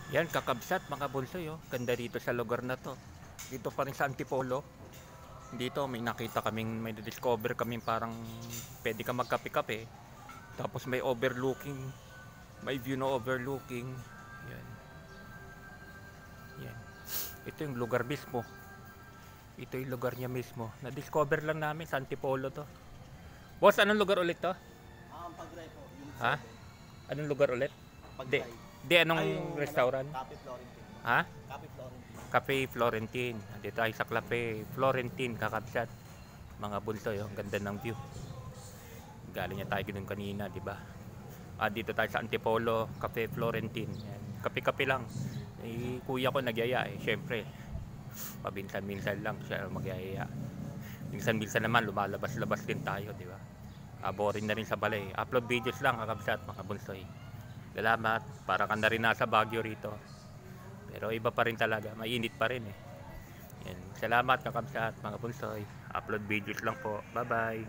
Yan, kakabsat mga bunsoy, oh. Ganda dito sa lugar na to. Dito pa rin sa Antipolo. Dito may nakita kaming, may discover kaming parang pwede ka magkape-kape. Tapos may overlooking, may view na overlooking. Yan. Yan. Ito yung lugar mismo. Ito yung lugar niya mismo. Na-discover lang namin sa Antipolo to. Boss, anong lugar ulit to? Pagray po. Yung Ha? Anong lugar ulit? Di, Pagray. di anong Ay, yung restaurant? Cafe Florentine. Ha? Cafe Florentine. Cafe Florentine. Dito tayo sa Cafe Florentine, kakabsat. Mga bunso, yung ganda ng view. Galing niya tayo ganun kanina, di ba? Dito tayo sa Antipolo, Cafe Florentine. Yan. Kape-kape lang. Eh, kuya ko nagyaya eh, syempre. Pabinsan-minsan lang siya magyaya. Minsan-minsan naman lumalabas-labas din tayo, di ba? Boring na rin sa balay. Upload videos lang, kakabsat, mga bunsoy. Salamat, para ka na rin nasa Baguio rito. Pero iba pa rin talaga, mainit pa rin eh. Yan. Salamat kakabsat, mga bunsoy. Upload videos lang po. Bye bye.